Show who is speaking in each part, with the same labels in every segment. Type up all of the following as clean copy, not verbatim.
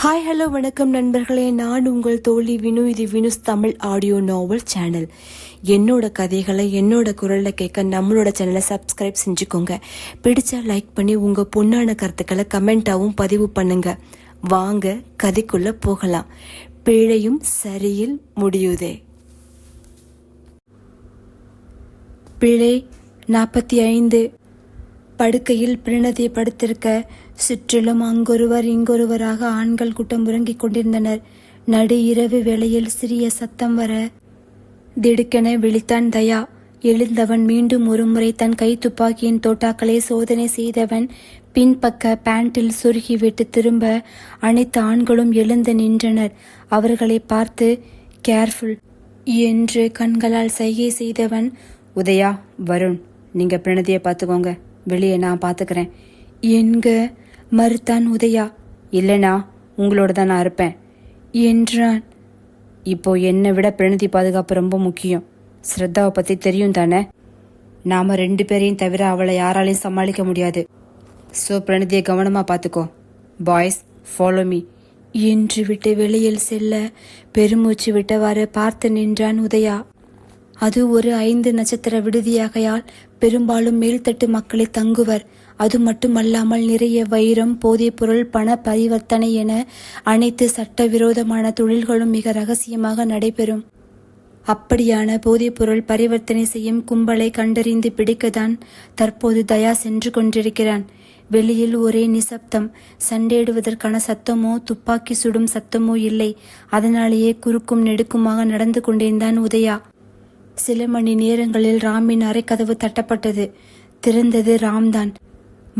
Speaker 1: Hi hello வணக்கம் நண்பர்களே, நான் உங்கள் தோழி வினு. இது வினுஸ் தமிழ் ஆடியோ நாவல் சேனல். என்னோட கதைகளை என்னோட குரலில் கேட்க நம்மளோட சேனலை சப்ஸ்கிரைப் செஞ்சுக்கோங்க. பிடிச்சா லைக் பண்ணி உங்கள் பொண்ணான கருத்துக்களை கமெண்ட்டாகவும் பதிவு பண்ணுங்க. வாங்க கதைக்குள்ள போகலாம். பிழையும் சரியில் முடியுதே. பிழை 45. படுக்கையில் பிரணதி படுத்திருக்க சுற்றிலும் அங்கொருவர் இங்கொருவராக ஆண்கள் கூட்டம் உறங்கிக் கொண்டிருந்தனர். நடு இரவு வேளையில் சிறிய சத்தம் வர திடுக்கென விழித்தான் தயா. எழுந்தவன் மீண்டும் ஒருமுறை தன் கை துப்பாக்கியின் தோட்டாக்களை சோதனை செய்தவன் பின்பக்க பேண்டில் சொருகிவிட்டு திரும்ப அனைத்து ஆண்களும் எழுந்து நின்றனர். அவர்களை பார்த்து கேர்ஃபுல் என்று கண்களால் சைகை செய்தவன், உதயா, வருண், நீங்க பிரணதியை பார்த்துக்கோங்க, வெளியே நான் பார்த்துக்கிறேன் என்க மறுத்தான் உதயா. இல்லைனா உங்களோட தான் நான் இருப்பேன் என்றான். இப்போ என்னை விட பிரணதி பாதுகாப்பு ரொம்ப முக்கியம். ஸ்ரத்தாவை பற்றி தெரியும் தானே? நாம 2 பேரையும் தவிர அவளை யாராலையும் சமாளிக்க முடியாது. ஸோ பிரணதியை கவனமாக பார்த்துக்கோ. பாய்ஸ், ஃபாலோ மீ என்று விட்டு வெளியில் செல்ல பெருமூச்சு விட்டவாறு பார்த்து நின்றான் உதயா. அது ஒரு 5 நட்சத்திர விடுதியாகையால் பெரும்பாலும் மேல்தட்டு மக்களை தங்குவர். அது மட்டுமல்லாமல் நிறைய வைரம், போதைப் பொருள், பண பரிவர்த்தனை என அனைத்து சட்டவிரோதமான தொழில்களும் மிக ரகசியமாக நடைபெறும். அப்படியான போதைப் பொருள் பரிவர்த்தனை செய்யும் கும்பலை கண்டறிந்து பிடிக்கத்தான் தற்போது தயா சென்று கொண்டிருக்கிறான். வெளியில் ஒரே நிசப்தம். சண்டையிடுவதற்கான சத்தமோ துப்பாக்கி சுடும் சத்தமோ இல்லை. அதனாலேயே குறுக்கும் நெடுக்குமாக நடந்து கொண்டிருந்தான் உதயா. சில மணி நேரங்களில் ராமின் அறைக்கதவு தட்டப்பட்டது. திறந்தது ராம்தான்.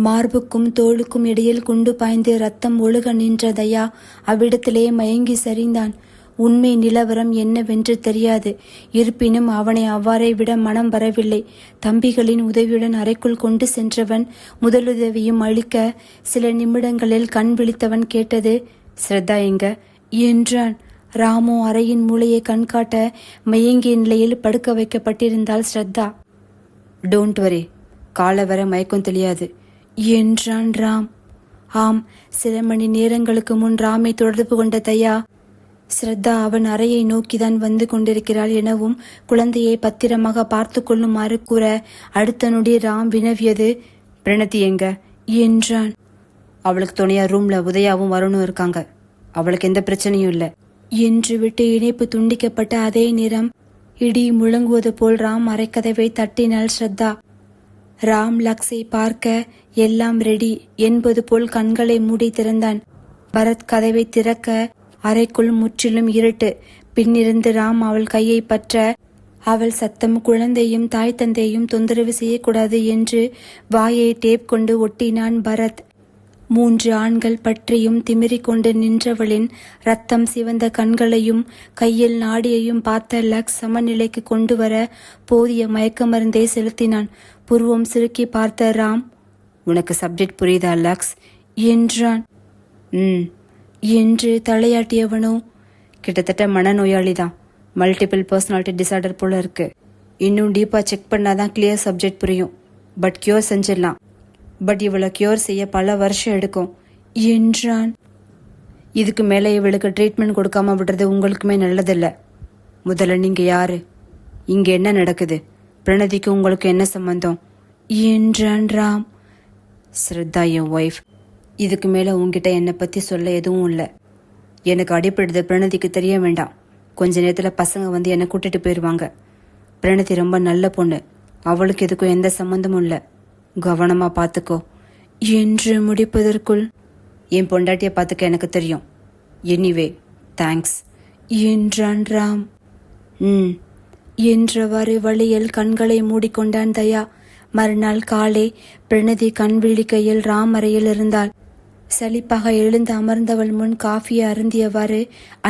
Speaker 1: மார்புக்கும் தோளுக்கும் இடையில் குண்டு பாய்ந்து ரத்தம் ஒழுக நின்ற தயா அவ்விடத்திலே மயங்கி சரிந்தான். உண்மை நிலவரம் என்னவென்று தெரியாது. இருப்பினும் அவனை அவ்வாறே விட மனம் வரவில்லை. தம்பிகளின் உதவியுடன் அறைக்குள் கொண்டு சென்றவன் முதலுதவியும் அளிக்க சில நிமிடங்களில் கண் விழித்தவன் கேட்டது, ஸ்ரத்தா எங்க என்றான். ராமு அறையின் மூளையை கண்காட்ட மயங்கிய நிலையில் படுக்க வைக்கப்பட்டிருந்தாள் ஸ்ரத்தா. டோன்ட் வரி, காலை வர மயக்கம் தெரியாது என்றான் ராம். ஆம், சில மணி நேரங்களுக்கு முன் ராமை தொடர்பு கொண்ட தயா ஸ்ரத்தா அவன் அறையை நோக்கிதான் வந்து கொண்டிருக்கிறாள் எனவும் குழந்தையை பத்திரமாக பார்த்து கொள்ளுமாறு கூற அடுத்த நொடி ராம் வினவியது, பிரணதி எங்க என்றான். அவளுக்கு துணையா ரூம்ல உதயாவும் வருணும் இருக்காங்க, அவளுக்கு எந்த பிரச்சனையும் இல்லை என்று விட்டு இணைப்பு துண்டிக்கப்பட்ட அதே நேரம் இடி முழங்குவது போல் ராம் அறைக்கதவை தட்டினாள் ஸ்ரத்தா. ராம் லக்ஸை பார்க்க எல்லாம் ரெடி என்பது போல் கண்களை மூடி திறந்தான். பரத் கதவை திறக்க அறைக்குள் முற்றிலும் இருட்டு. பின்னிருந்து ராம் அவள் கையை பற்ற அவள் சத்தம் குழந்தையும் தாய் தந்தையும் தொந்தரவு செய்யக்கூடாது என்று வாயை டேப் கொண்டு ஒட்டினான் பரத். 3 ஆண்கள் பற்றியும் திமிரிக் கொண்டு நின்றவளின் ரத்தம் சிவந்த கண்களையும் கையில் நாடியையும் பார்த்த லக்ஸ் சமநிலைக்கு கொண்டு வர போதிய மயக்க மருந்தை செலுத்தினான். புருவம் சுருக்கி பார்த்த ராம், உனக்கு சப்ஜெக்ட் புரியுதா லக்ஸ் என்றான். என்று தலையாட்டியவனோ, கிட்டத்தட்ட மனநோயாளிதான், மல்டிபிள் பர்சனாலிட்டி டிசார்டர் போல இருக்கு. இன்னும் டீப்பா செக் பண்ணாதான் கிளியர் சப்ஜெக்ட் புரியும். பட் கியூர் செஞ்சிடலாம். பட் இவளை கியூர் செய்ய பல வருஷம் எடுக்கும் என்றான். இதுக்கு மேலே இவளுக்கு ட்ரீட்மெண்ட் கொடுக்காம விடுறது உங்களுக்குமே நல்லதில்லை. முதல்ல நீங்க யாரு, இங்க என்ன நடக்குது, பிரணதிக்கு உங்களுக்கு என்ன சம்பந்தம் என்றான் ராம். ஸ்ரத்தா என் ஒய்ஃப். இதுக்கு மேலே உங்ககிட்ட என்னை பற்றி சொல்ல எதுவும் இல்லை. எனக்கு அடிப்படுது பிரணதிக்கு தெரிய வேண்டாம். கொஞ்ச நேரத்தில் பசங்க வந்து என்னை கூட்டிட்டு போயிடுவாங்க. பிரணதி ரொம்ப நல்ல பொண்ணு, அவளுக்கு இதுக்கும் எந்த சம்மந்தமும் இல்லை. கவனமா பார்த்துக்கோ என்று முடிப்பதற்குள், என் பொண்டாட்டியை பார்த்துக்க எனக்கு தெரியும். எனிவே தேங்க்ஸ் என்றான் ராம். என்றவாறு வழியில் கண்களை மூடிக்கொண்டான் தயா. மறுநாள் காலை பிரணதி கண் விழிக்கையில் ராம் அறையில் இருந்தாள். சலிப்பாக எழுந்து அமர்ந்தவள் முன் காஃபியை அருந்தியவாறு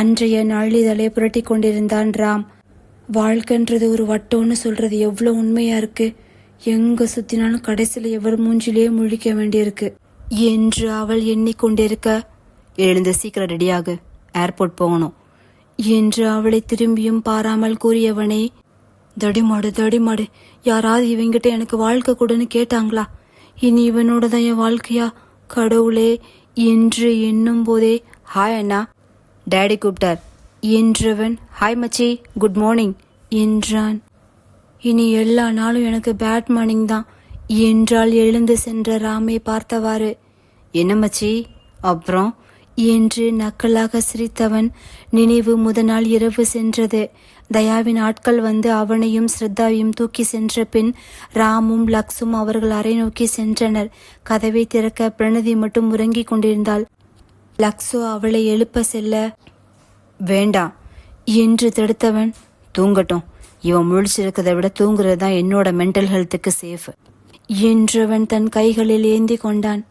Speaker 1: அன்றைய நாளிதழை புரட்டி கொண்டிருந்தான் ராம். வாழ்க்கைன்றது ஒரு வட்டோன்னு சொல்றது எவ்வளோ உண்மையா இருக்கு. எங்க சுத்தினாலும் கடைசியில் எவர் மூஞ்சிலேயே முழிக்க வேண்டியிருக்கு என்று அவள் எண்ணிக்கொண்டிருக்க, எழுந்து சீக்கிரம் ரெடியாக, ஏர்போர்ட் போகணும் என்று அவளை திரும்பியும் பாராமல் கூறியவனே, தடிமாடு, யாராவது இவங்கிட்ட எனக்கு வாழ்க்கை கூடன்னு கேட்டாங்களா? இனி இவனோட தான் என் வாழ்க்கையா? கடவுளே என்று எண்ணும் போதே ஹாய் அண்ணா, டேடி கூப்பிட்டார் என்றவன் ஹாய் மச்சி குட் மார்னிங் என்றான். இனி எல்லா நாளும் எனக்கு பேட் மார்னிங் தான் என்றால் எழுந்து சென்ற ராமை பார்த்தவாறு. என்ன மச்சி அப்புறம் என்று நக்கலாக சிரித்தவன் நினைவு முதல் இரவு சென்றது. தயாவின் ஆட்கள் வந்து அவனையும் ஸ்ரத்தாவையும் தூக்கி சென்ற பின் ராமும் லக்ஸும் அவர்கள் அறை நோக்கி சென்றனர். கதவை திறக்க பிரணதி மட்டும் உறங்கிக் கொண்டிருந்தாள். லக்ஸு அவளை எழுப்ப செல்ல வேண்டாம் என்று தடுத்தவன் தூங்கட்டும், இவன் முழிச்சிருக்கிறத விட தூங்குறது தான் என்னோட மென்டல் ஹெல்த்துக்கு சேஃப் என்றவன் தன் கைகளில் ஏந்தி கொண்டான்.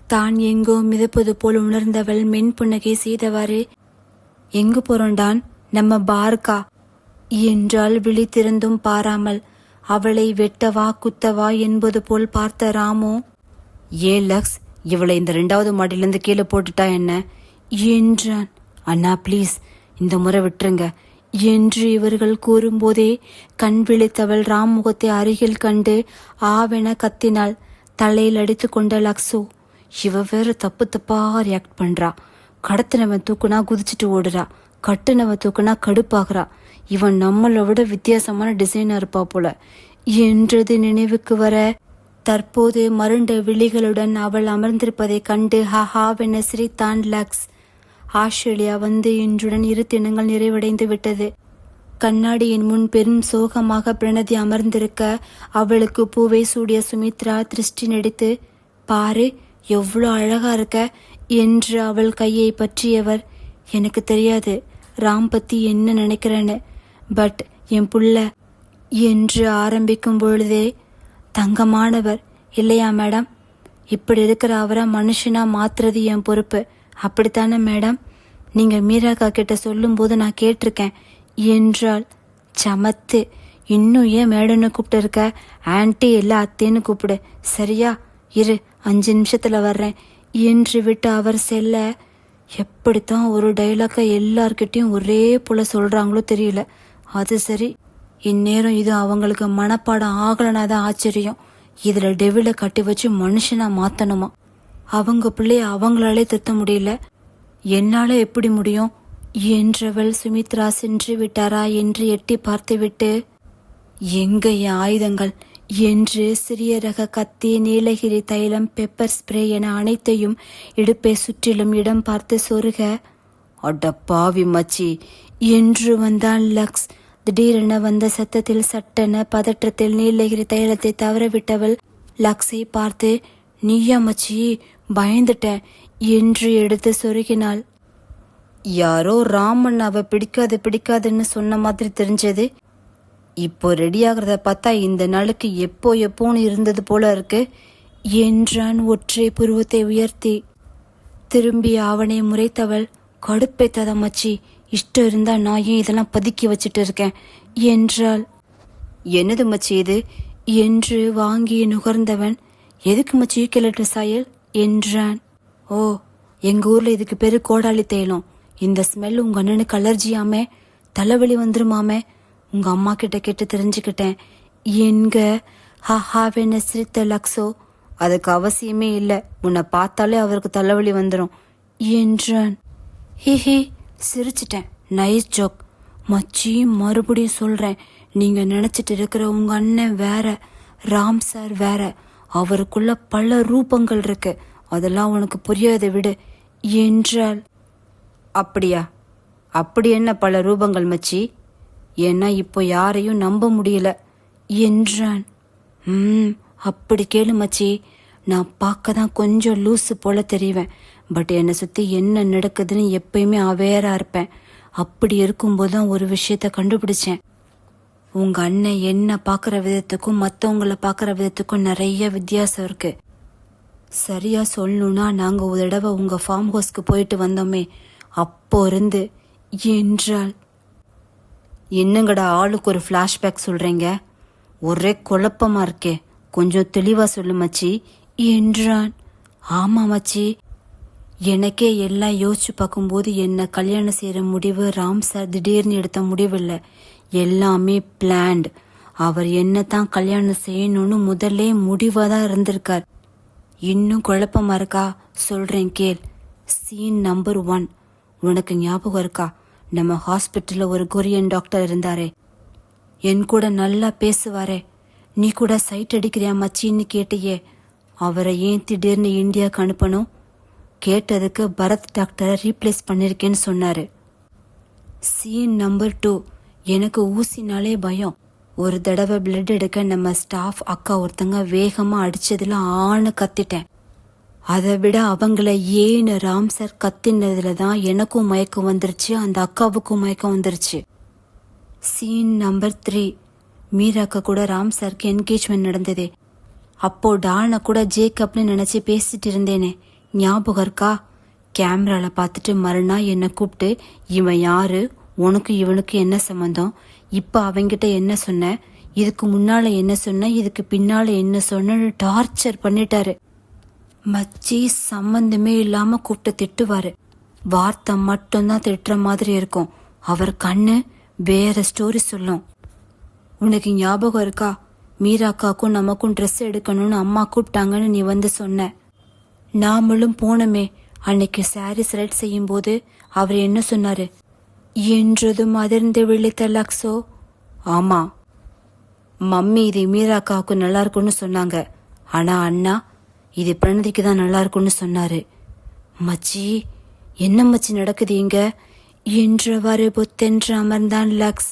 Speaker 1: தான் எங்கோ மிதப்பது போல் உணர்ந்தவள் மென்புன்னகை செய்தவாறு எங்கு போறோண்டான், நம்ம பார்க்கா என்றால் விழித்திருந்தும் பாராமல். அவளை வெட்டவா குத்தவா என்பது போல் பார்த்த ராமோ, ஏ லக்ஸ், இவளை இந்த 2வது மாடியிலிருந்து கீழே போட்டுட்டா என்ன என்றான். அண்ணா ப்ளீஸ் இந்த முறை விட்டுருங்க என்று இவர்கள் கூறும்போதே கண் விழித்தவள் ராம் முகத்தை அருகில் கண்டு ஆவென கத்தினாள். தலையில் அடித்து கொண்ட லக்ஸு, இவ வேற தப்பு தப்பா ரியாக்ட் பண்றா. கடத்தினவன் தூக்குனா குதிச்சுட்டு ஓடுறா, கட்டுனவன் தூக்குனா கடுப்பாகிறா. இவன் நம்மளை விட வித்தியாசமான டிசைனா இருப்பா போல என்றது நினைவுக்கு வர தற்போது மருண்ட விழிகளுடன் அவள் அமர்ந்திருப்பதை கண்டு ஹஹாவென சிரித்தான் லக்ஸ். ஆஸ்திரேலியா வந்து இன்றுடன் 2 தினங்கள் நிறைவடைந்து விட்டது. கண்ணாடியின் முன் பெரும் சோகமாக பிரணதி அமர்ந்திருக்க அவளுக்கு பூவை சூடிய சுமித்ரா திருஷ்டி நடித்து, பாரு எவ்வளோ அழகா இருக்க என்று அவள் கையை பற்றியவர், எனக்கு தெரியாது ராம் பத்தி என்ன நினைக்கிறேன்னு, பட் என் புள்ள என்று ஆரம்பிக்கும் பொழுதே தங்கமானவர் இல்லையா மேடம், இப்படி இருக்கிற அவரை மனுஷனா மாத்துறது என் பொறுப்பு, அப்படித்தானே மேடம், நீங்க மீராக்கா கிட்ட சொல்லும் போது நான் கேட்டிருக்கேன் என்றாள். சமத்து, இன்னும் ஏன் மேடன்னு கூப்பிட்டு இருக்க, ஆன்டி இல்லை அத்தேன்னு கூப்பிடு சரியா, இரு 5 நிமிஷத்துல வர்றேன் என்று விட்டு அவர் செல்ல, எப்படித்தான் ஒரு டைலாக்கை எல்லார்கிட்டையும் ஒரே போல சொல்றாங்களோ தெரியல. அது சரி, இந்நேரம் இது அவங்களுக்கு மனப்பாடம் ஆகலனாதான் ஆச்சரியம். இதுல டெவில கட்டி வச்சு மனுஷனா மாத்தணுமா, அவங்க பிள்ளைய அவங்களாலே திருத்த முடியல, என்னால எப்படி முடியும் என்றவள் சுமித்ரா சென்று விட்டாரா என்று எட்டி பார்த்துவிட்டு, எங்க என் ஆயுதங்கள் என்று சிறிய ரக கத்தி, நீலகிரி தைலம், பெப்பர் ஸ்ப்ரே என அனைத்தையும் இடுப்பை சுற்றிலும் இடம் பார்த்து சொருக, அடப்பாவி மச்சி என்று வந்தான் லக்ஸ். திடீரென வந்த சத்தத்தில் சட்டென பதற்றத்தில் நீலகிரி தைலத்தை தவறவிட்டவள் லக்ஸை பார்த்து, நீயா மச்சி பயந்துட்டேன் என்று எடுத்து சொருகினாள். யாரோ ராமன் அவ பிடிக்காதுன்னு சொன்ன மாதிரி தெரிஞ்சது, இப்போ ரெடியாகிறத பார்த்தா இந்த நாளுக்கு எப்போன்னு இருந்தது போல இருக்கு என்றான் ஒற்றை புருவத்தை உயர்த்தி. திரும்பி அவனை முறைத்தவள், கடுப்பேத்தாத மச்சி, இஷ்டம் இருந்தா நான் ஏன் இதெல்லாம் பதுக்கி வச்சுட்டு இருக்கேன் என்றாள். என்னது மச்சி இது என்று வாங்கி நுகர்ந்தவன், எதுக்கு மச்சி கிளட்டு சாயல் என்றான். ஓ, எங்க ஊர்ல இதுக்கு பேரு கோடாலி தைலம், இந்த ஸ்மெல் உங்க அண்ணனுக்கு அலர்ஜியாமே, தலைவலி வந்துருமாமே, உங்க அம்மா கிட்ட கேட்டு தெரிஞ்சுக்கிட்டேன் என்க. ஹஹாவென சிரித்த லக்ஸோ, அதுக்கு அவசியமே இல்லை, உன்னை பார்த்தாலே அவருக்கு தலைவலி வந்துடும் என்றான். ஹிஹி சிரிச்சிட்டேன், நைஸ் ஜோக் மச்சி, மறுபடியும் சொல்றேன், நீங்க நினைச்சிட்டு இருக்கிற உங்க அண்ணன் வேற, ராம் சார் வேற, அவருக்குள்ள பல ரூபங்கள் இருக்கு, அதெல்லாம் உனக்கு புரியாத விடு என்றாள். அப்படியா, அப்படி என்ன பல ரூபங்கள் மச்சி, ஏன்னா இப்போ யாரையும் நம்ப முடியல என்றான். அப்படி கேளு மச்சி, நான் பார்க்க தான் கொஞ்சம் லூஸு போல தெரிவேன், பட் என்னை சுற்றி என்ன நடக்குதுன்னு எப்பயுமே அவேரா இருப்பேன். அப்படி இருக்கும்போது தான் ஒரு விஷயத்த கண்டுபிடிச்சேன். உங்க அண்ணன் என்ன பார்க்குற விதத்துக்கும் மற்றவங்கள பார்க்குற விதத்துக்கும் நிறைய வித்தியாசம் இருக்கு. சரியா சொல்லணும்னா நாங்கள் ஒரு தடவை உங்கள் ஃபார்ம் ஹவுஸ்க்கு போயிட்டு வந்தோமே, அப்போ இருந்து என்றாள். என்னங்கடா ஆளுக்கு ஒரு ஃப்ளாஷ்பேக் சொல்கிறீங்க, ஒரே குழப்பமா இருக்கே, கொஞ்சம் தெளிவாக சொல்லு மச்சி என்றான். ஆமாம் மச்சி, எனக்கே எல்லாம் யோசிச்சு பார்க்கும்போது என்ன கல்யாணம் செய்கிற முடிவு ராம் சார் திடீர்னு எடுத்த முடிவில்லை, எல்லாமே பிளான்டு. அவர் என்னத்தான் கல்யாணம் செய்யணும்னு முதல்ல முடிவாக தான் இருந்திருக்கார். இன்னும் குழப்பமா இருக்கா, சொல்கிறேன் கேள். Scene number 1. உனக்கு ஞாபகம் இருக்கா, நம்ம ஹாஸ்பிட்டல்ல ஒரு கொரியன் டாக்டர் இருந்தாரே, என் கூட நல்லா பேசுவாரே, நீ கூட சைட் அடிக்கிறியா மச்சின்னு கேட்டியே, அவரை ஏன் திடீர்னு இந்தியாவுக்கு அனுப்பணும்? கேட்டதுக்கு பரத் டாக்டரை ரீப்ளேஸ் பண்ணிருக்கேன்னு சொன்னாரு. Scene number 2. எனக்கு ஊசினாலே பயம். ஒரு தடவை பிளட் எடுக்க நம்ம ஸ்டாஃப் அக்கா ஒருத்தங்க வேகமா அடிச்சதுல ஆணு கத்திட்டேன். அதை விட அவங்கள ஏன்னு ராம் சார் கத்தினதுல தான் எனக்கும் மயக்கம் வந்துருச்சு, அந்த அக்காவுக்கும் மயக்கம் வந்துருச்சு. Scene number 3. மீராக்கா கூட ராம் சாருக்கு என்கேஜ்மெண்ட் நடந்ததே, அப்போ டானை கூட ஜேக்கப்னு நினைச்சு பேசிட்டு இருந்தேனே, ஞாபகம் இருக்கா? கேமரால பார்த்துட்டு மறுநாள் என்னை கூப்பிட்டு, இவன் யாரு, உனக்கு இவனுக்கு என்ன சம்பந்தம், இப்ப அவங்கிட்ட என்ன சொன்ன, இதுக்கு முன்னால என்ன சொன்ன, இதுக்கு பின்னால என்ன சொன்னு டார்ச்சர் பண்ணிட்டாரு. மச்சி சம்பந்தமே இல்லாம கூப்பிட்டு திட்டுவாரு. வார்த்தை மட்டும்தான் திட்டுற மாதிரி இருக்கும், அவர் கண்ணு வேற ஸ்டோரி சொல்லும். உனக்கு ஞாபகம் இருக்கா, மீராக்காக்கும் நமக்கும் ட்ரெஸ் எடுக்கணும்னு அம்மா கூப்பிட்டாங்கன்னு நீ வந்து சொன்ன. நாமளும் போனமே, அன்னைக்கு சாரி செலக்ட் செய்யும் போது அவர் என்ன சொன்னாரு, என்றதும் அதிர்ந்து விழித்த லக்ஸோ, ஆமா மம்மி இது மீராக்காவுக்கு நல்லா இருக்கும்னு சொன்னாங்க, ஆனா அண்ணா இது பிரணதிக்கு தான் நல்லா இருக்கும்னு சொன்னாரு. மச்சி என்ன மச்சி நடக்குது இங்க என்றவாறு பொத்தென்று அமர்ந்தான் லக்ஸ்.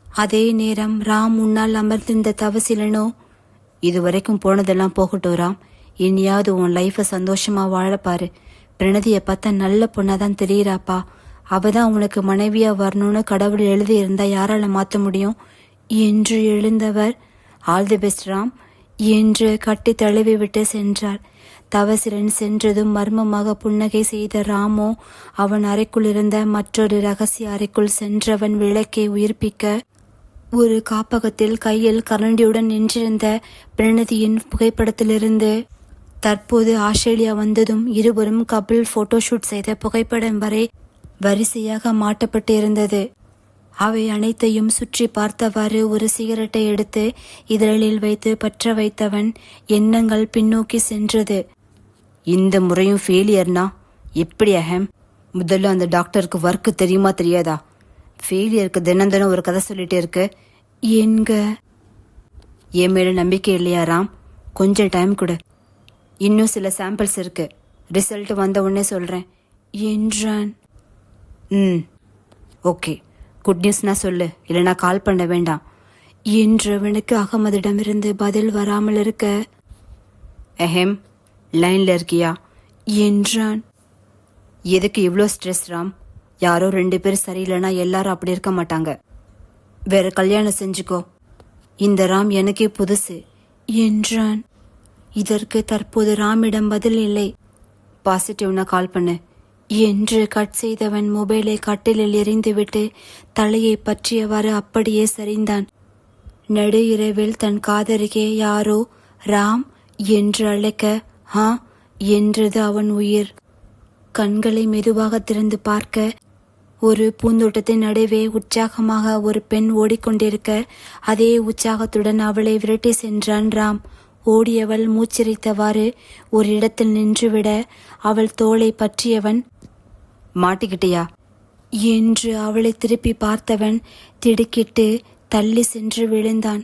Speaker 1: அதே நேரம் ராம் முன்னால் அமர்ந்திருந்த தவசிலனோ, இது வரைக்கும் போனதெல்லாம் போகட்டும் ராம், இனியாவது உன் லைஃப சந்தோஷமா வாழப்பாரு. பிரணதியை பார்த்தா நல்ல பொண்ணாதான் தெரியுறாப்பா, அவதான் உனக்கு மனைவியா வரணும்னு கடவுள் எழுதி இருந்தா யாரால மாத்த முடியும் என்று எழுந்தவர், ஆல் தி பெஸ்ட் ராம் என்று கட்டி தழுவி விட்டு சென்றார். தவசிரன் சென்றதும் மர்மமாக புன்னகை செய்த ராமோ அவன் அறைக்குள் இருந்த மற்றொரு ரகசிய அறைக்குள் சென்றவன் விளக்கை உயிர்ப்பிக்க, ஒரு காப்பகத்தில் கையில் கரண்டியுடன் நின்றிருந்த பிரணதியின் புகைப்படத்திலிருந்து தற்போது ஆஸ்திரேலியா வந்ததும் இருவரும் கபில் போட்டோஷூட் செய்த புகைப்படம் வரை வரிசையாக மாட்டப்பட்டு இருந்தது. அவை அனைத்தையும் சுற்றி பார்த்தவாறு ஒரு சிகரெட்டை எடுத்து இதழில் வைத்து பற்ற வைத்தவன் எண்ணங்கள் பின்னோக்கி சென்றது. இந்த முறையும் ஃபெயிலியர்னா எப்படி அஹம்? முதல்ல அந்த டாக்டருக்கு ஒர்க்கு தெரியுமா தெரியாதா? ஃபெயிலியருக்கு தினம் தினம் ஒரு கதை சொல்லிட்டே இருக்கு. என்க என் மேல நம்பிக்கை இல்லையா ராம்? கொஞ்சம் டைம் கொடு, இன்னும் சில சாம்பிள்ஸ் இருக்கு, ரிசல்ட் வந்த உடனே சொல்றேன் என்றான். ஓகே, குட் நியூஸ்னா சொல்லு, இல்லைனா கால் பண்ண வேண்டாம் என்றவனுக்கு அகமதிடமிருந்து பதில் வராமல் இருக்க, அஹெம் லைன்ல இருக்கியா என்றான். எதுக்கு இவ்வளோ ஸ்ட்ரெஸ் ராம்? யாரோ 2 பேர் சரியில்லைனா எல்லாரும் அப்படி இருக்க மாட்டாங்க, வேற கல்யாணம் செஞ்சுக்கோ. இந்த ராம் எனக்கே புதுசு என்றான். இதற்கு தற்போது ராமிடம் பதில் இல்லை. பாசிட்டிவ்னா கால் பண்ணு என்று கட் செய்தவன் மொபைலை கட்டிலில் எறிந்துவிட்டு தலையை பற்றியவாறு அப்படியே சரிந்தான். நடு இரவில் தன் காதருகே யாரோ ராம் என்று அழைக்க, ஹா என்றது அவன் உயிர். கண்களை மெதுவாக திறந்து பார்க்க, ஒரு பூந்தோட்டத்தின் நடுவே உற்சாகமாக ஒரு பெண் ஓடிக்கொண்டிருக்க, அதே உற்சாகத்துடன் அவளை விரட்டி சென்றான் ராம். ஓடியவள் மூச்சிரைத்தவாறு ஒரு இடத்தில் நின்றுவிட, அவள் தோளை பற்றியவன், மாட்டிக்கிட்டியா என்று அவளை திருப்பி பார்த்தவன் திடுக்கிட்டு தள்ளி சென்று விழுந்தான்.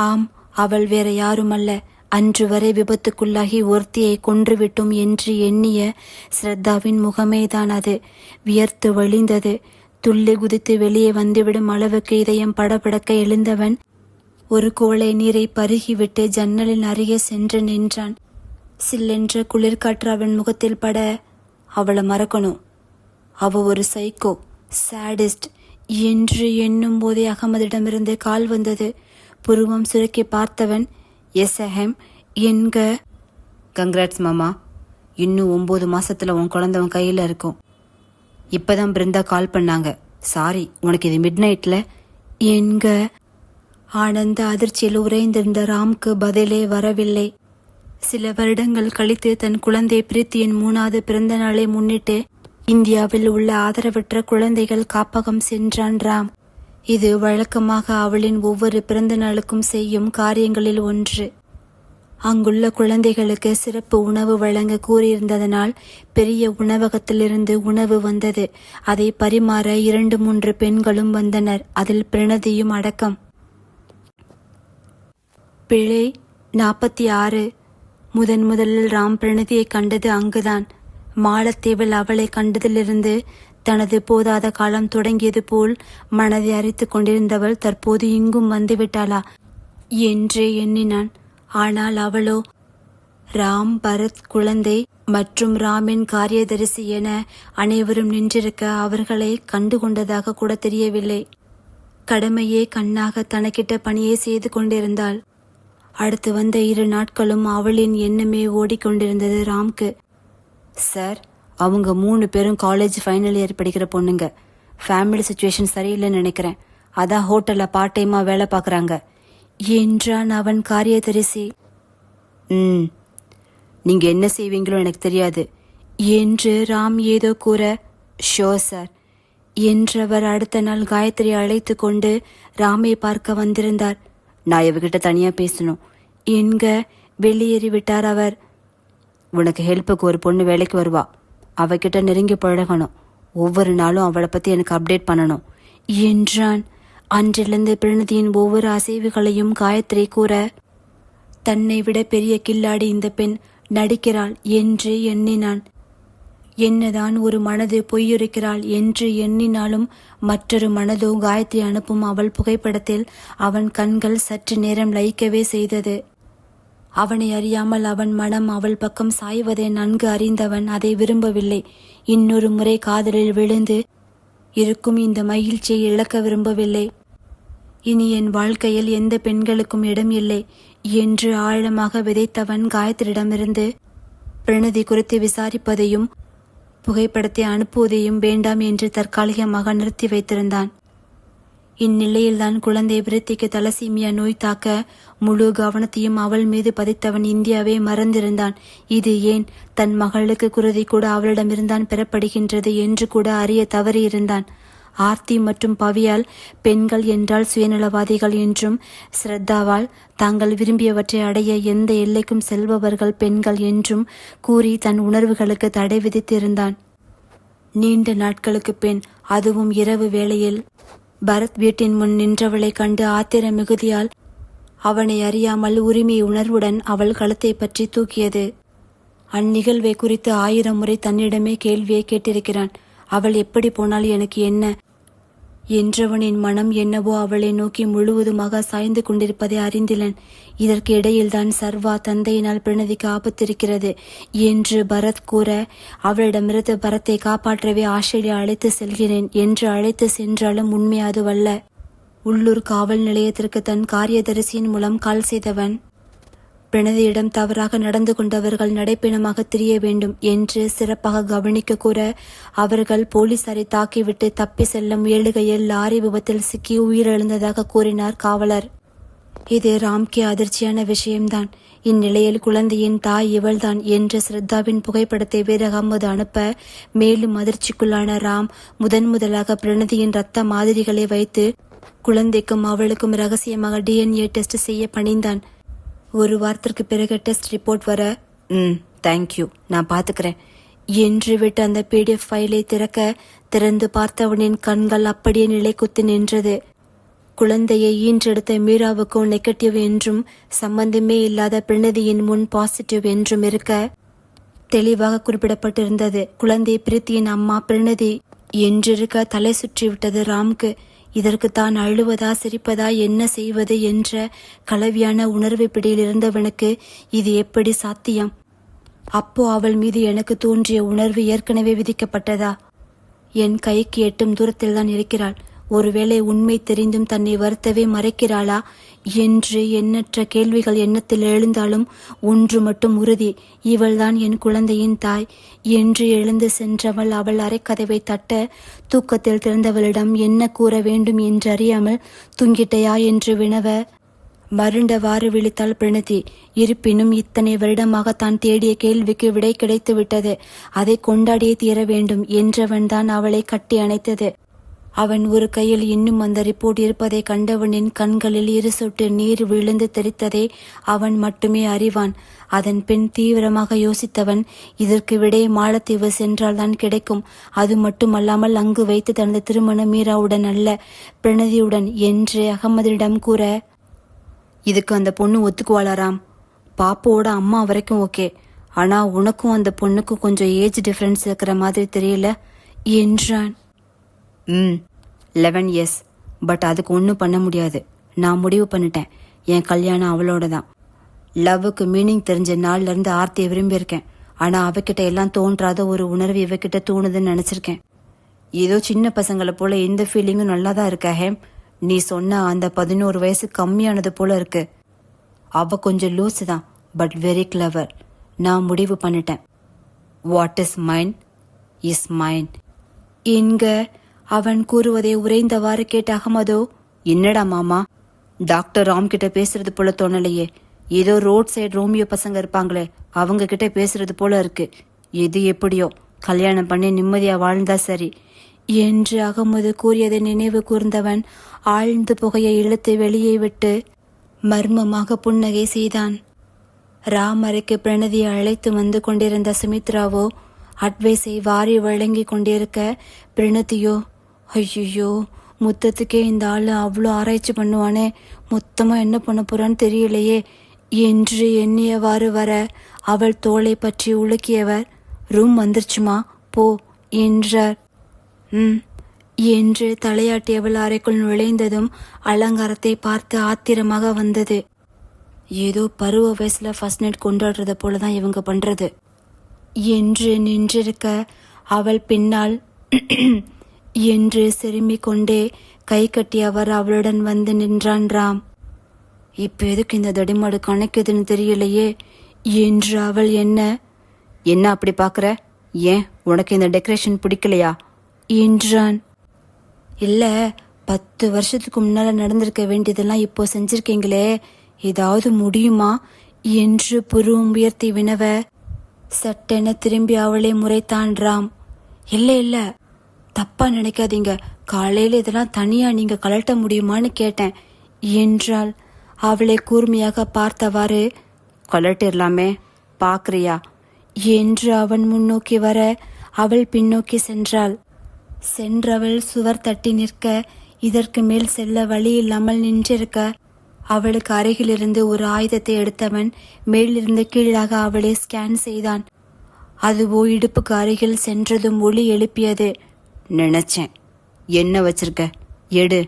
Speaker 1: ஆம், அவள் வேற யாருமல்ல, அன்று வரை விபத்துக்குள்ளாகி ஒருத்தியை கொன்றுவிட்டோம் என்று எண்ணிய ஸ்ரத்தாவின் முகமேதான் அது. வியர்த்து வழிந்தது. துள்ளி குதித்து வெளியே வந்துவிடும் அளவுக்கு இதயம் படபடக்க எழுந்தவன் ஒரு கோளை நீரை பருகிவிட்டு ஜன்னலின் அருகே சென்று நின்றான். சில்லென்ற குளிர்காற்று அவன் முகத்தில் பட, அவளை மறக்கணும், அவ ஒரு சைக்கோ சாடிஸ்ட் என்று எண்ணும் போதே அகமதிடமிருந்து கால் வந்தது. புருவம் சுருக்கி பார்த்தவன், எஸ் அஹம் என்க. கங்க்ராட்ஸ் மாமா, இன்னும் 9 மாசத்துல உன் குழந்தை உன் கையில இருக்கும். இப்பதான் பிருந்தா கால் பண்ணாங்க, சாரி உனக்கு இது மிட் நைட்ல என்க. ஆனந்த அதிர்ச்சியில் உறைந்திருந்த ராம்க்கு பதிலே வரவில்லை. சில வருடங்கள் கழித்து தன் குழந்தை பிரீத்தியின் 3வது பிறந்த நாளை முன்னிட்டு இந்தியாவில் உள்ள ஆதரவற்ற குழந்தைகள் காப்பகம் சென்றான் ராம். இது வழக்கமாக அவளின் ஒவ்வொரு பிறந்த நாளுக்கும் செய்யும் காரியங்களில் ஒன்று. அங்குள்ள குழந்தைகளுக்கு சிறப்பு உணவு வழங்க கூறியிருந்ததனால் பெரிய உணவகத்திலிருந்து உணவு வந்தது. அதை பரிமாற 2-3 பெண்களும் வந்தனர். அதில் பிரணதியும் அடக்கம். பிழை 46. முதலில் ராம் பிரணதியை கண்டது அங்குதான். மாலத்தீவில் அவளை கண்டதிலிருந்து தனது போதாத காலம் தொடங்கியது போல் மனதை அரித்து கொண்டிருந்தவள் தற்போது இங்கும் வந்துவிட்டாளா என்றே எண்ணினான். ஆனால் அவளோ ராம், பரத், குழந்தை மற்றும் ராமின் காரியதரிசி என அனைவரும் நின்றிருக்க அவர்களை கண்டுகொண்டதாக கூட தெரியவில்லை. கடமையே கண்ணாக தனக்கிட்ட பணியை செய்து கொண்டிருந்தாள். அடுத்து வந்த 2 நாட்களும் அவளின் எண்ணமே ஓடிக்கொண்டிருந்தது ராம்க்கு. சார், அவங்க 3 பேரும் காலேஜ் ஃபைனல் இயர் படிக்கிற பொண்ணுங்க. ஃபேமிலி சுச்சுவேஷன் சரியில்லைன்னு நினைக்கிறேன். அதான் ஹோட்டலில் பார்ட் டைமாக வேலை பார்க்குறாங்க என்றான் அவன் காரியதரிசி. நீங்க என்ன செய்வீங்களோ எனக்கு தெரியாது என்று ராம் ஏதோ கூற, ஷோ சார் என்றவர் அடுத்த நாள் காயத்ரி அழைத்து கொண்டு ராமை பார்க்க வந்திருந்தார். நான் இவகிட்ட தனியா பேசணும் என்க வெளியேறிவிட்டார் அவர். உனக்கு ஹெல்ப்புக்கு ஒரு பொண்ணு வேலைக்கு வருவா, அவகிட்ட நெருங்கி பழகணும், ஒவ்வொரு நாளும் அவளை பத்தி எனக்கு அப்டேட் பண்ணணும் என்றான். அன்றிலிருந்து பிரணதியின் ஒவ்வொரு அசைவுகளையும் காயத்ரி கூற, தன்னை விட பெரிய கில்லாடி இந்த பெண் நடிக்கிறாள் என்று எண்ணினான். என்னதான் ஒரு மனது பொய்யுரைக்கிறாள் என்று எண்ணினாலும் மற்றொரு மனதோ காயத்ரி அனுப்பும் அவள் புகைப்படத்தில் அவன் கண்கள் சற்று நேரம் லயிக்கவே செய்தது. அவனை அறியாமல் அவன் மனம் அவள் பக்கம் சாய்வதை நன்கு அறிந்தவன் அதை விரும்பவில்லை. இன்னொரு முறை காதலில் விழுந்து இருக்கும் இந்த மகிழ்ச்சியை இழக்க விரும்பவில்லை. இனி என் வாழ்க்கையில் எந்த பெண்களுக்கும் இடம் இல்லை என்று ஆழமாக விதைத்தவன் காயத்ரியிடமிருந்து பிரணதி குறித்து விசாரிப்பதையும் புகைப்படத்தை அனுப்புவதையும் வேண்டாம் என்று தற்காலிகமாக நிறுத்தி வைத்திருந்தான். இந்நிலையில்தான் குழந்தை விருத்திக்கு தலசீமியா நோய் தாக்க முழு கவனத்தையும் அவள் மீது பதித்தவன் இந்தியாவே மறந்திருந்தான். இது ஏன் தன் மகளுக்கு குருதி கூட அவளிடமிருந்தான் பெறப்படுகின்றது என்று கூட அறிய தவறியிருந்தான். ஆர்த்தி மற்றும் பவியால் பெண்கள் என்றால் சுயநலவாதிகள் என்றும், ஸ்ரத்தாவால் தாங்கள் விரும்பியவற்றை அடைய எந்த எல்லைக்கும் செல்பவர்கள் பெண்கள் என்றும் கூறி தன் உணர்வுகளுக்கு தடை விதித்திருந்தான். நீண்ட நாட்களுக்கு பின், அதுவும் இரவு வேளையில், பரத் வீட்டின் முன் நின்றவளை கண்டு ஆத்திர மிகுதியால் அவனை அறியாமல் உரிமை உணர்வுடன் அவள் கழுத்தை பற்றி தூக்கியது. அந்நிகழ்வை குறித்து 1000 முறை தன்னிடமே கேள்வியை கேட்டிருக்கிறான். அவள் எப்படி போனால் எனக்கு என்ன என்றவனின் மனம் என்னவோ அவளை நோக்கி முழுவதுமாக சாய்ந்து கொண்டிருப்பதை அறிந்திலன். இதற்கு இடையில்தான் சர்வா தந்தையினால் பிரணதிக்கு ஆபத்திருக்கிறது என்று பரத் கூற, அவளிடமிருந்து பரத்தை காப்பாற்றவே ஆஸ்திரேலியா அழைத்து செல்கிறேன் என்று அழைத்து சென்றாலும் உண்மை அதுவல்ல. உள்ளூர் காவல் நிலையத்திற்கு தன் காரியதரிசியின் மூலம் கால் செய்தவன், பிரணதியிடம் தவறாக நடந்து கொண்டவர்கள் நடைப்பிணமாக திரிய வேண்டும் என்று சிறப்பாக கவனிக்க கூற, அவர்கள் போலீசாரை தாக்கிவிட்டு தப்பி செல்ல முயலுகையில் லாரி விபத்தில் சிக்கி உயிரிழந்ததாக கூறினார் காவலர். இது ராம்கே அதிர்ச்சியான விஷயம்தான். இந்நிலையில் குழந்தையின் தாய் இவள்தான் என்ற ஸ்ரத்தாவின் புகைப்படத்தை வேறு அகமது அனுப்ப, மேலும் அதிர்ச்சிக்குள்ளான ராம் முதலாக பிரணதியின் இரத்த மாதிரிகளை வைத்து குழந்தைக்கும் அவளுக்கும் ரகசியமாக DNA டெஸ்ட் செய்ய பணிந்தான். 1 வாரத்திற்கு பிறகு டெஸ்ட் ரிப்போர்ட் வர, தேங்க்யூ, நான் பார்த்துக்கிறேன் என்று விட்டு அந்த PDF ஃபைலை திறந்து பார்த்தவனின் கண்கள் அப்படியே நிலை குத்தி நின்றது. குழந்தையை ஈன்றெடுத்த மீராவுக்கு நெகட்டிவ் என்றும் சம்பந்தமே இல்லாத பிரணதியின் முன் பாசிட்டிவ் என்றும் இருக்க தெளிவாக குறிப்பிடப்பட்டிருந்தது. குழந்தை பிரீத்தியின் அம்மா பிரணதி என்றிருக்க தலை சுற்றிவிட்டது ராம்க்கு. இதற்கு தான் அழுவதா சிரிப்பதா என்ன செய்வது என்ற கலவியான உணர்வு பிடியில் இருந்தவனுக்கு இது எப்படி சாத்தியம்? அப்போ அவள் மீது எனக்கு தோன்றிய உணர்வு ஏற்கனவே விதிக்கப்பட்டதா? என் கைக்கு எட்டும் தூரத்தில் தான் இருக்கிறாள். ஒருவேளை உண்மை தெரிந்தும் தன்னை வருத்தவே மறைக்கிறாளா என்று எண்ணற்ற கேள்விகள் எண்ணத்தில் எழுந்தாலும் ஒன்று மட்டும் உறுதி, இவள்தான் என் குழந்தையின் தாய் என்று எழுந்து சென்றவள் அவள் அரைக்கதவை தட்ட, தூக்கத்தில் திறந்தவளிடம் என்ன கூற வேண்டும் என்று அறியாமல் தூங்கிட்டையா என்று வினவ, மருண்டவாறு விழித்தாள் பிரணதி. இருப்பினும் இத்தனை வருடமாக தான் தேடிய கேள்விக்கு விடை கிடைத்து விட்டது. அதை கொண்டாடியே தீர வேண்டும் என்றவன்தான் அவளை கட்டி அணைத்தது. அவன் ஒரு கையில் இன்னும் அந்த ரிப்போர்ட் இருப்பதை கண்டவனின் கண்களில் இரு சொட்டு நீர் விழுந்து தெளித்ததை அவன் மட்டுமே அறிவான். அதன் பின் தீவிரமாக யோசித்தவன், இதற்கு விடை மாலத்தீவு சென்றால்தான் கிடைக்கும். அது மட்டுமல்லாமல் அங்கு வைத்து தனது திருமணம் மீராவுடன் அல்ல, பிரணதியுடன் என்று அகமதிடம் கூற, இதுக்கு அந்த பொண்ணு ஒத்துக்குவாளாராம். பாப்புவோட அம்மா வரைக்கும் ஓகே, ஆனா உனக்கும் அந்த பொண்ணுக்கும் கொஞ்சம் ஏஜ் டிஃபரன்ஸ் இருக்கிற மாதிரி தெரியல என்றான். 11 years, பட் அதுக்கு ஒன்றும் பண்ண முடியாது. நான் முடிவு பண்ணிட்டேன், என் கல்யாணம் அவளோட தான். லவ்வுக்கு மீனிங் தெரிஞ்ச நாள்ல இருந்து ஆர்த்தியை விரும்பியிருக்கேன். ஆனா அவகிட்ட எல்லாம் தோன்றாத ஒரு உணர்வு இவகிட்ட தோணுதுன்னு நினைச்சிருக்கேன். ஏதோ சின்ன பசங்களை போல இந்த ஃபீலிங்கும் நல்லா தான் இருக்க ஹேம். நீ சொன்ன அந்த 11 வயசு கம்மியானது போல இருக்கு. அவ கொஞ்சம் லூஸு தான், பட் வெரி கிளவர். நான் முடிவு பண்ணிட்டேன். What is mine is mine என்க அவன் கூறுவதை உறைந்தவாறு கேட்ட அகமதோ, என்னடா மாமா, டாக்டர் ராம் கிட்ட பேசுறது போல தோணலையே. ஏதோ ரோட் சைடு ரோமியோ பசங்க இருப்பாங்களே, அவங்க கிட்ட பேசுறது போல இருக்கு. எது எப்படியோ கல்யாணம் பண்ணி நிம்மதியா வாழ்ந்தா சரி என்று அகமது கூறியதை நினைவு கூர்ந்தவன் ஆழ்ந்து புகையை இழுத்து வெளியே விட்டு மர்மமாக புன்னகை செய்தான். ராமருக்கு பிரணதியை அழைத்து வந்து கொண்டிருந்த சுமித்ராவோ அட்வைஸை வாரி வழங்கி கொண்டிருக்க, பிரணதியோ, ஐயோ முத்தத்துக்கே இந்த ஆளு அவ்வளோ ஆராய்ச்சி பண்ணுவானே, மொத்தமா என்ன பண்ண போறான்னு தெரியலையே என்று எண்ணியவாறு வர அவள் தோளை பற்றி உலுக்கியவர், ரூம் வந்துருச்சுமா போ என்றார். என்று தலையாட்டியவள் அறைக்குள் நுழைந்ததும் அலங்காரத்தை பார்த்து ஆத்திரமாக வந்தது. ஏதோ பருவ வயசுல ஃபர்ஸ்ட் நைட் கொண்டாடுறத போலதான் இவங்க பண்றது என்று நின்றிருக்க, அவள் பின்னால் என்று சிறுமிக் கொண்டே கை கட்டியவர் அவளுடன் வந்து நின்றான். ராம், இப்ப எதுக்கு இந்த தடிமாடு கணக்குதுன்னு தெரியலையே என்று அவள் என்ன அப்படி பாக்குற, ஏன் உனக்கு இந்த டெக்கரேஷன் பிடிக்கலையா என்றான். இல்ல, 10 வருஷத்துக்கு முன்னால நடந்திருக்க வேண்டியதெல்லாம் இப்போ செஞ்சிருக்கீங்களே, ஏதாவது முடியுமா என்று புருவம் உயர்த்தி வினவ, சட்டென திரும்பி அவளை முறைத்தான் ராம். இல்ல தப்பா நினைக்காதீங்க, காலையில இதெல்லாம் தனியா நீங்க கலட்ட முடியுமான்னு கேட்டேன் என்றாள். அவளை கூர்மையாக பார்த்தவாறு, கலட்டிடலாமே, பாக்குறியா என்று அவன் முன்னோக்கி வர அவள் பின்னோக்கி சென்றாள். சென்றவள் சுவர் தட்டி நிற்க, இதற்கு மேல் செல்ல வழி இல்லாமல் நின்றிருக்க, அவளுக்கு அருகிலிருந்து ஒரு ஆயுதத்தை எடுத்தவன் மேலிருந்து கீழாக அவளை ஸ்கேன் செய்தான். அதுவோ இடுப்புக்கு அருகில் சென்றதும் ஒளி எழுப்பியது. நினைச்சேன், என்ன வச்சிருக்க, எடு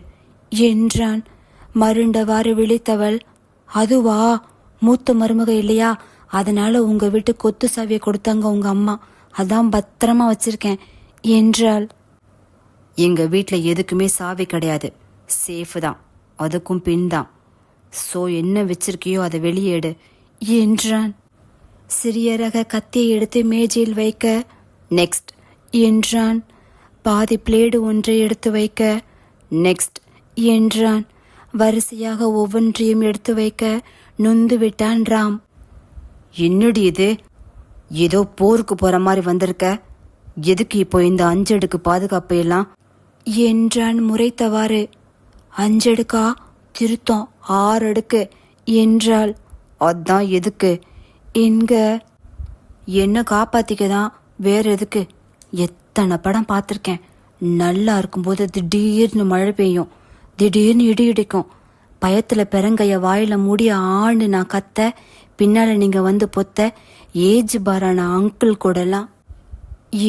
Speaker 1: என்றான். மருண்டவாறு விழித்தவள், அதுவா, மூத்த மருமக இல்லையா, அதனால உங்க வீட்டு கொத்து சாவியை கொடுத்தாங்க உங்க அம்மா, அதான் பத்திரமா வச்சிருக்கேன் என்றாள். எங்க வீட்டுல எதுக்குமே சாவி கிடையாது, சேஃபு தான், அதுக்கும் பின் தான். சோ என்ன வச்சிருக்கியோ அதை வெளியேடு என்றான். சிறிய ரக கத்தியை எடுத்து மேஜையில் வைக்க, நெக்ஸ்ட் என்றான். பாதி பிளேடு ஒன்றை எடுத்து வைக்க, நெக்ஸ்ட் என்றான். வரிசையாக ஒவ்வொன்றையும் எடுத்து வைக்க நொந்து விட்டான் ராம். என்னடி இது, ஏதோ போருக்கு போற மாதிரி வந்திருக்க, எதுக்கு இப்போ இந்த 5 அடுக்கு பாதுகாப்பு எல்லாம் என்றான் முறைத்தவாறு. 5 அடுக்கா, திருத்தம் 6 அடுக்கு என்றாள். அதான் எதுக்கு என்க, என்ன காப்பாத்திக்கதான், வேற எதுக்கு. எத்தனை படம் பார்த்திருக்கேன், நல்லா இருக்கும்போது திடீர்னு மழை பெய்யும், திடீர்னு இடி இடிக்கும், பயத்துல பெருங்கைய வாயில மூடி ஆண்டு நான் கத்த, பின்னால நீங்க வந்து பொத்த, ஏஜ் பாரான அங்கிள் கூடலாம்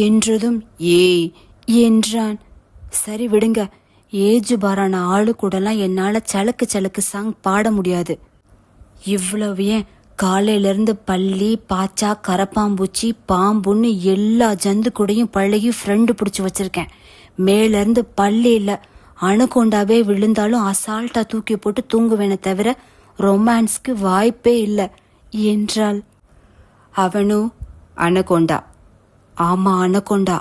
Speaker 1: என்றதும் ஏய் என்றான். சரி விடுங்க, ஏஜ் பாரான ஆளு கூடலாம் என்னால சலக்கு சலக்கு சாங் பாட முடியாது. இவ்வளவு ஏன், காலையில இருந்து பள்ளி பாச்சா கரப்பாம்பூச்சி பாம்புன்னு எல்லா ஜந்து கூடையும் பழகி ஃப்ரெண்டு பிடிச்சி வச்சிருக்கேன். மேல இருந்து பள்ளி இல்ல, அணுகொண்டாவே விழுந்தாலும் அசால்ட்டா தூக்கி போட்டு தூங்குவேனே தவிர ரொமான்ஸ்க்கு வாய்ப்பே இல்லை என்றாள். அவனோ, அணுகொண்டா, ஆமா அணுகொண்டா,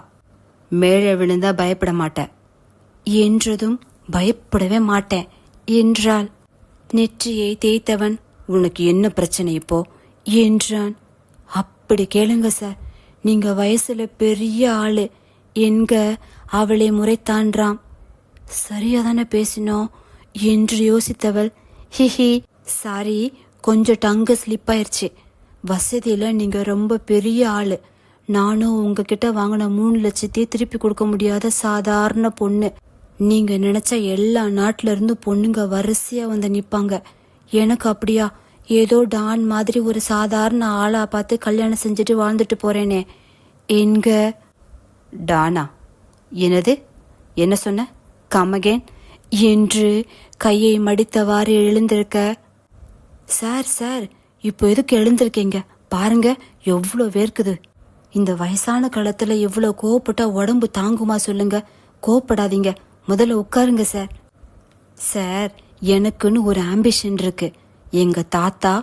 Speaker 1: மேலே விழுந்தா பயப்பட மாட்டேன் என்றதும் பயப்படவே மாட்டேன் என்றாள். நெற்றியை தேய்த்தவன், உனக்கு என்ன பிரச்சனை இப்போ என்றான். அப்படி கேளுங்க சார், நீங்க வயசுல பெரிய ஆளு என்க அவளை முறைத்தான்றாம். சரியாதானே பேசினோம் என்று யோசித்தவள், ஹிஹி சாரி, கொஞ்சம் டங்கு ஸ்லிப் ஆயிடுச்சு. வசதியில் நீங்கள் ரொம்ப பெரிய ஆள். நானும் உங்ககிட்ட வாங்கின 3 லட்சத்தையே திருப்பி கொடுக்க முடியாத சாதாரண பொண்ணு. நீங்கள் நினச்சா எல்லா நாட்டில இருந்து பொண்ணுங்க வரிசையாக வந்து நிற்பாங்க. எனக்கு அப்படியா? ஏதோ டான் மாதிரி ஒரு சாதாரண ஆளா பார்த்து கல்யாணம் செஞ்சுட்டு வாழ்ந்துட்டு போறேனே. எங்க டானா? என்னது? என்ன சொன்ன? கமகேன் என்று கையை மடித்தவாறு எழுந்திருக்க, சார் சார் இப்போ எதுக்கு எழுந்திருக்கீங்க? பாருங்க எவ்வளோ வேர்க்குது. இந்த வயசான காலத்துல எவ்வளோ கோவப்பட்டா உடம்பு தாங்குமா சொல்லுங்க. கோவப்படாதீங்க, முதல்ல உட்காருங்க சார். சார், எனக்குன்னு ஒரு ஆம்பிஷன் இருக்கு. எங்க தாத்தா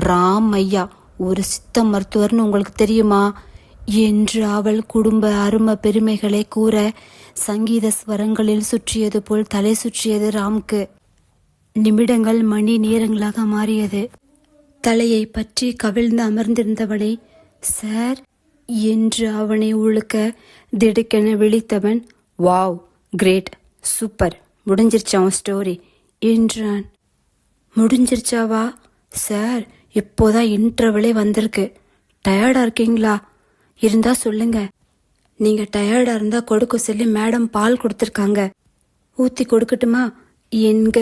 Speaker 1: ராம் ஐயா ஒரு சித்த மருத்துவர்னு உங்களுக்கு தெரியுமா என்று அவள் குடும்ப அருமை பெருமைகளை கூற, சங்கீத ஸ்வரங்களில் சுற்றியது போல் தலை சுற்றியது ராம்க்கு. நிமிடங்கள் மணி நேரங்களாக மாறியது. தலையை பற்றி கவிழ்ந்து அமர்ந்திருந்தவனை சார் என்று அவனை உழுக்க திடுக்கென விழித்தவன், வாவ், கிரேட், சூப்பர், முடிஞ்சிருச்சா அவன் ஸ்டோரி என்றான். முடிஞ்சிருச்சாவா? சார், இப்போதான் இன்டர்வலே வந்திருக்கு. டயர்டா இருக்கீங்களா? இருந்தா சொல்லுங்க. நீங்க டயர்டா இருந்தா கொடுக்க சொல்லி மேடம் பால் கொடுத்துருக்காங்க. ஊத்தி கொடுக்கட்டுமா? எங்க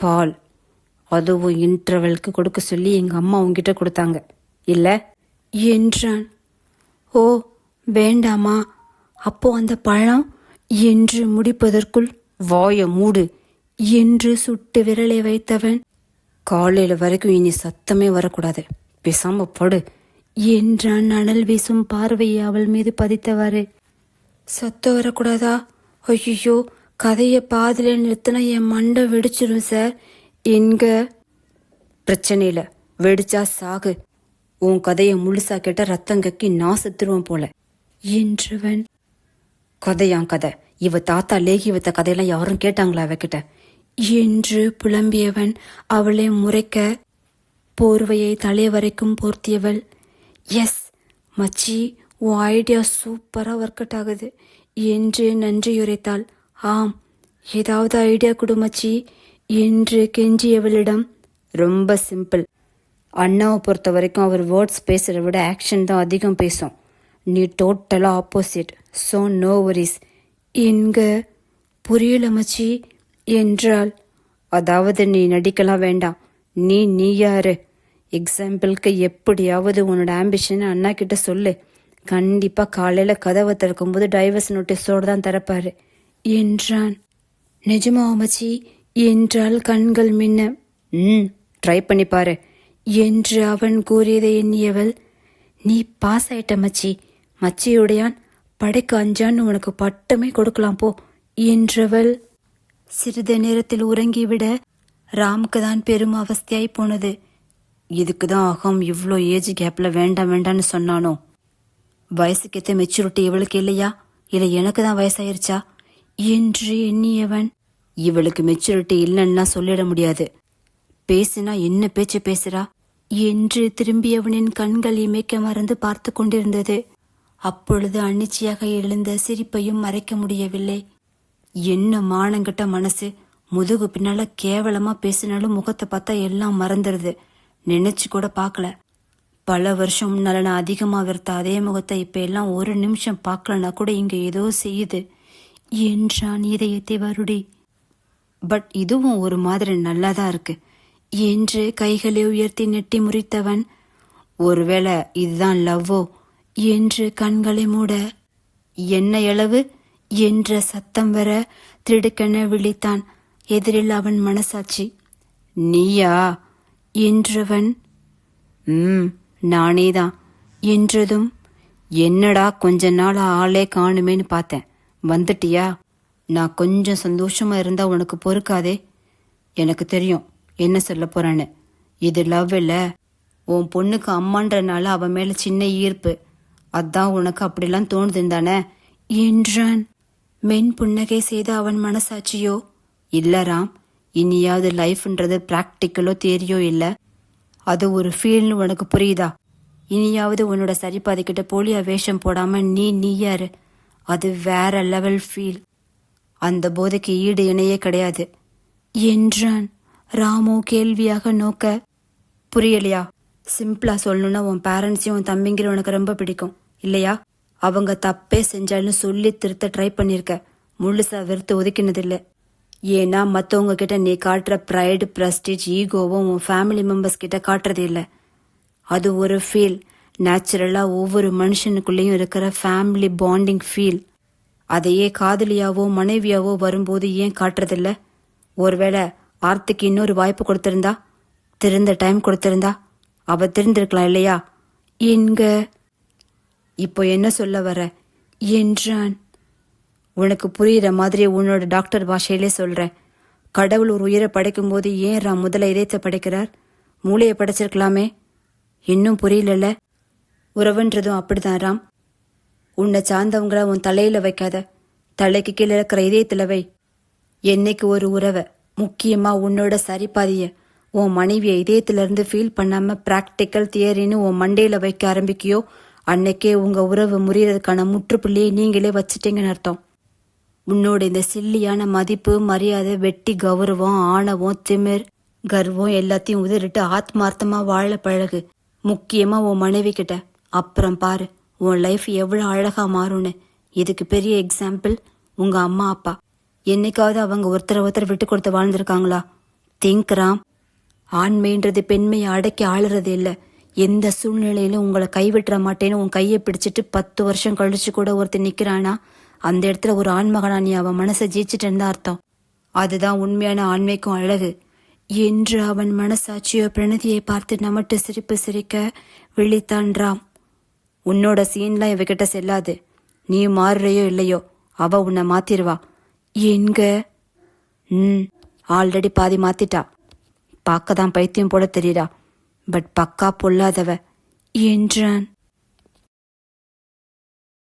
Speaker 1: பால்? அதுவும் இன்டர்வலுக்கு கொடுக்க சொல்லி எங்க அம்மா உங்ககிட்ட கொடுத்தாங்க இல்ல என்றான். ஓ, வேண்டாமா? அப்போ அந்த பழம் என்று முடிப்பதற்குள், வாய மூடு என்று சுட்டு விரலை வைத்தவன், காலையில வரைக்கும் இனி சத்தமே வரக்கூடாது, பேசாம படு என்றான் அனல் வீசும் பார்வையை அவள் மீது பதித்தவாறு. சத்தம் வரக்கூடாதா? ஐயோ, கதையை பாதியில நிறுத்தினா என் மண்டை வெடிச்சிரும் சார். எங்க? பிரச்சனை இல்லை, வெடிச்சா சாகு. உன் கதையை முழுசா கேட்ட ரத்தம் கக்கி நான் செத்துருவேன் போல என்றவன். கதையான் கதை? இவ தாத்தா லேகி வைத்த கதையெல்லாம் யாரும் கேட்டாங்களா அவகிட்ட என்று புலம்பியவன் அவளை முறைக்க, போர்வையை தலை வரைக்கும் போர்த்தியவள், எஸ் மச்சி, உன் ஐடியா சூப்பரா ஒர்க் அவுட் ஆகுது என்று நன்றியுரைத்தாள். ஆம், ஏதாவது ஐடியா கொடு மச்சி என்று கெஞ்சியவளிடம், ரொம்ப சிம்பிள். அண்ணாவை பொறுத்த வரைக்கும் அவர் வேர்ட்ஸ் பேசுறத விட ஆக்ஷன் தான் அதிகம் பேசும். நீ டோட்டலா ஆப்போசிட், ஸோ நோ வரிஸ் என்க. புரியல மச்சி என்றாள். அதாவது நீ நடிக்கலாம் வேண்டாம், நீ யாரு? எக்ஸாம்பிளுக்கு எப்படியாவது உன்னோட ஆம்பிஷன் அண்ணா கிட்ட சொல்லு. கண்டிப்பா காலையில கதவை திறக்கும் போது டைவர்ஸ் நோட்டீஸோடு தான் திறப்பாரு என்றான். நிஜமா மச்சி என்றால் கண்கள் மின்ன. ட்ரை பண்ணி பாரு என்று அவன் கூறியதை எண்ணியவள், நீ பாஸ் ஆயிட்ட மச்சி. மச்சியுடையான் படைக்கு அஞ்சான்னு உனக்கு பட்டமே கொடுக்கலாம் போ என்றவள். சிறிது நேரத்தில் உறங்கிவிட ராமுக்கு தான் பெரும் அவஸ்தையாய் போனது. இதுக்குதான் அகம் இவ்வளோ ஏஜ் கேப்ல வேண்டாம் வேண்டான்னு சொன்னானோ? வயசுக்கேற்ற மெச்சூரிட்டி இவளுக்கு இல்லையா, இல்லை எனக்கு தான் வயசாயிருச்சா என்று எண்ணியவன். இவளுக்கு மெச்சூரிட்டி இல்லைன்னா சொல்லிட முடியாது. பேசினா என்ன பேச்சு பேசுறா என்று திரும்பியவனின் கண்கள் இமைக்க மறந்து பார்த்து கொண்டிருந்தது. அப்பொழுது அன்னிச்சையாக எழுந்த சிரிப்பையும் மறைக்க முடியவில்லை. என்ன மானங்கட்ட மனசு, முதுகு பின்னால கேவலமா பேசினாலும் முகத்தை பார்த்தா எல்லாம் மறந்துடுது. நினைச்சு கூட பார்க்கல. பல வருஷம் முன்னால நான் அதிகமா வெறுத்த அதே முகத்தை இப்ப எல்லாம் ஒரு நிமிஷம் பார்க்கலனா கூட இங்க ஏதோ செய்யுது என்றான் இதயத்தை வருடி. பட் இதுவும் ஒரு மாதிரி நல்லாதான் இருக்கு என்று கைகளை உயர்த்தி நெட்டி முறித்தவன், ஒருவேளை இதுதான் லவ்வோ என்று கண்களை மூட, என்ன எளவு என்ற சத்தம் வர திடுக்கென விழித்தான். எதிரில் அவன் மனசாட்சி. நீயா என்றவன், நானேதான் என்றதும், என்னடா கொஞ்ச நாள் ஆளே காணுமேன்னு பார்த்தேன், வந்துட்டியா? நான் கொஞ்சம் சந்தோஷமா இருந்தா உனக்கு பொறுக்காதே. எனக்கு தெரியும் என்ன சொல்ல போறான்னு. இது லவ் இல்ல, உன் பொண்ணுக்கு அம்மான்றனால அவன் மேல சின்ன ஈர்ப்பு, அதான் உனக்கு அப்படிலாம் தோணுதுந்தானே என்றான். மென் புன்னகை செய்த அவன் மனசாட்சியோ, இல்லராம், இனியாவது லைஃப்ன்றது பிராக்டிக்கலோ தேரியோ இல்ல, அது ஒரு ஃபீல்னு உனக்கு புரியுதா? இனியாவது உன்னோட சரிபாதிக்கிட்ட போலியா வேஷம் போடாம நீயாரு, அது வேற லெவல் ஃபீல். அந்த போதைக்கு ஈடு இணையே கிடையாது என்றான். ராமு கேள்வியாக நோக்க, புரியலையா? சிம்பிளா சொல்லணும்னா உன் பேரண்ட்ஸையும் உன் தம்பிங்கிற உனக்கு ரொம்ப பிடிக்கும் இல்லையா? அவங்க தப்பே செஞ்சாலும் சொல்லி திருத்த ட்ரை பண்ணிருக்க, முழுசா வெறுத்து ஒதுக்கினதில்லை. ஏன்னா மற்றவங்க கிட்ட நீ காட்டுற ப்ரைடு, ப்ரெஸ்டீஜ், ஈகோவும் உன் ஃபேமிலி மெம்பர்ஸ் கிட்ட காட்டுறது இல்லை. அது ஒரு ஃபீல், நேச்சுரலா ஒவ்வொரு மனுஷனுக்குள்ளேயும் இருக்கிற ஃபேமிலி பாண்டிங் ஃபீல். அதையே காதலியாவோ மனைவியாவோ வரும்போது ஏன் காட்டுறதில்ல? ஒருவேளை ஆர்த்திக்கு இன்னொரு வாய்ப்பு கொடுத்திருந்தா, திருந்த டைம் கொடுத்திருந்தா அவ திருந்திருக்கலாம் இல்லையா? என்க. இப்போ என்ன சொல்ல வர என்றான். உனக்கு புரியுற மாதிரி உன்னோட டாக்டர் பாஷையிலே சொல்றேன். கடவுள் ஒரு உயிரை படைக்கும் போது ஏன் ராம் முதல்ல இதயத்தை படைக்கிறார்? மூளையை படைச்சிருக்கலாமே. இன்னும் புரியல. உறவுன்றதும் அப்படிதான் ராம். உன்னை சார்ந்தவங்கள உன் தலையில வைக்காத, தலைக்கு கீழே இருக்கிற இதயத்துல வை. என்னைக்கு ஒரு உறவை, முக்கியமா உன்னோட சரிபாதிய, உன் மனைவியை இதயத்துல இருந்து ஃபீல் பண்ணாம பிராக்டிக்கல் தியரின்னு உன் மண்டையில வைக்க ஆரம்பிக்கியோ, அன்னைக்கே உங்க உறவு முறியறதுக்கான முற்றுப்புள்ளியை நீங்களே வச்சுட்டீங்கன்னு அர்த்தம். உன்னோட இந்த சில்லியான மதிப்பு, மரியாதை, வெட்டி கௌரவம், ஆணவம், திமிர், கர்வம் எல்லாத்தையும் உதறிட்டு ஆத்மார்த்தமா வாழ பழகு. முக்கியமா உன் மனைவி கிட்ட. அப்புறம் பாரு உன் லைஃப் எவ்வளவு அழகா மாறும்னு. இதுக்கு பெரிய எக்ஸாம்பிள் உங்க அம்மா அப்பா. என்னைக்காவது அவங்க ஒருத்தர் விட்டு கொடுத்து வாழ்ந்திருக்காங்களா? திங்க் ராம். ஆண்மைன்றது பெண்மையை அடக்கி ஆளுறது இல்லை. எந்த சூழ்நிலையிலும் உங்களை கைவிட்டுற மாட்டேன்னு உன் கையை பிடிச்சிட்டு 10 வருஷம் கழிச்சு கூட ஒருத்தர் நிக்கிறானா, அந்த இடத்துல ஒரு ஆண்மகனா நீ அவன் மனசை ஜெயிச்சுட்டு இருந்தா அர்த்தம். அதுதான் உண்மையான ஆண்மைக்கும் அழகு என்று அவன் மனசாட்சியோ பிரணதியை பார்த்து நமட்டு சிரிப்பு சிரிக்க விழித்தான் ராம். உன்னோட சீன்லாம் இவகிட்ட செல்லாது. நீ மாறுறையோ இல்லையோ, அவ உன்னை மாத்திருவா. என்க. ஆல்ரெடி பாதி மாத்திட்டா. பார்க்கதான் பைத்தியம் போல தெரியுறா, பட் பக்கா பொல்லாதவ என்றான்.